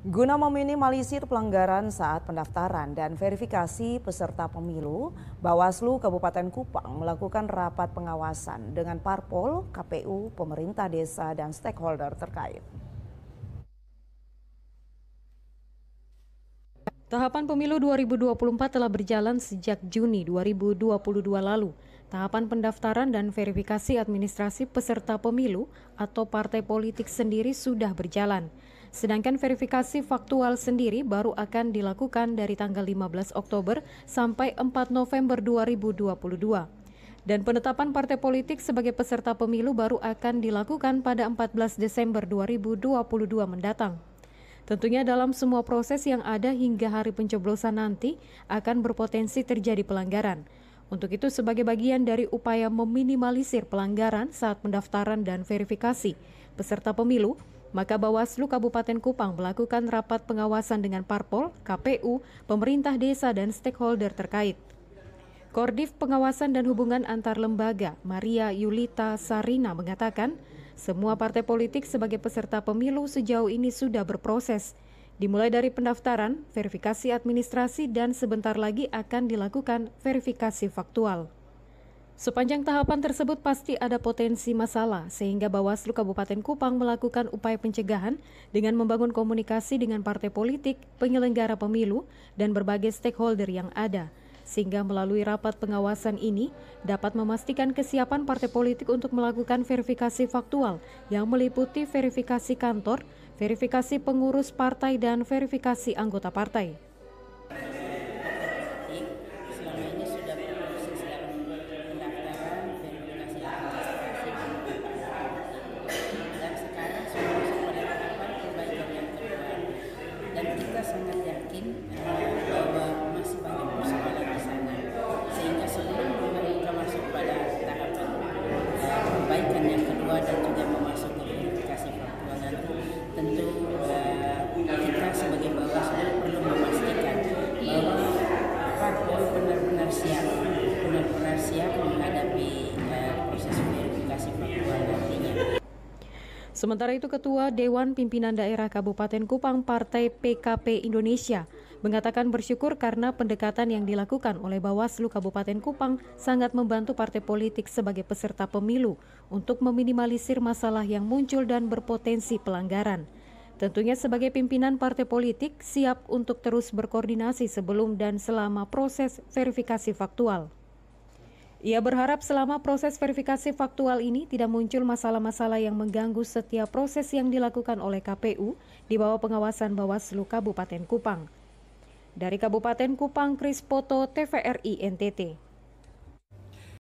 Guna meminimalisir pelanggaran saat pendaftaran dan verifikasi peserta pemilu, Bawaslu Kabupaten Kupang melakukan rapat pengawasan dengan Parpol, KPU, pemerintah desa, dan stakeholder terkait. Tahapan pemilu 2024 telah berjalan sejak Juni 2022 lalu. Tahapan pendaftaran dan verifikasi administrasi peserta pemilu atau partai politik sendiri sudah berjalan. Sedangkan verifikasi faktual sendiri baru akan dilakukan dari tanggal 15 Oktober sampai 4 November 2022. Dan penetapan partai politik sebagai peserta pemilu baru akan dilakukan pada 14 Desember 2022 mendatang. Tentunya dalam semua proses yang ada hingga hari pencoblosan nanti akan berpotensi terjadi pelanggaran. Untuk itu sebagai bagian dari upaya meminimalisir pelanggaran saat pendaftaran dan verifikasi peserta pemilu, maka Bawaslu Kabupaten Kupang melakukan rapat pengawasan dengan Parpol, KPU, pemerintah desa, dan stakeholder terkait. Koordif Pengawasan dan Hubungan Antar Lembaga, Maria Yulita Sarina mengatakan, semua partai politik sebagai peserta pemilu sejauh ini sudah berproses, dimulai dari pendaftaran, verifikasi administrasi, dan sebentar lagi akan dilakukan verifikasi faktual. Sepanjang tahapan tersebut pasti ada potensi masalah, sehingga Bawaslu Kabupaten Kupang melakukan upaya pencegahan dengan membangun komunikasi dengan partai politik, penyelenggara pemilu, dan berbagai stakeholder yang ada, sehingga melalui rapat pengawasan ini dapat memastikan kesiapan partai politik untuk melakukan verifikasi faktual yang meliputi verifikasi kantor, verifikasi pengurus partai, dan verifikasi anggota partai. Selama ini sudah berproses dalam pendaftaran, verifikasi administrasi, dan sekarang sudah masuk pada tahapan perbaikan yang kedua. Dan kita sangat yakin bahwa masih banyak persoalan di sana, sehingga sebelum mereka masuk pada tahapan perbaikan yang kedua dan juga memasuki verifikasi faktual nanti, tentu kita sebagai Bawaslu perlu memastikan bahwa Parpol benar-benar siap menghadapi proses verifikasi faktual nantinya. Sementara itu, Ketua Dewan Pimpinan Daerah Kabupaten Kupang Partai PKP Indonesia mengatakan bersyukur karena pendekatan yang dilakukan oleh Bawaslu Kabupaten Kupang sangat membantu partai politik sebagai peserta pemilu untuk meminimalisir masalah yang muncul dan berpotensi pelanggaran. Tentunya sebagai pimpinan partai politik siap untuk terus berkoordinasi sebelum dan selama proses verifikasi faktual. Ia berharap selama proses verifikasi faktual ini tidak muncul masalah-masalah yang mengganggu setiap proses yang dilakukan oleh KPU di bawah pengawasan Bawaslu Kabupaten Kupang. Dari Kabupaten Kupang, Kris Poto, TVRI NTT.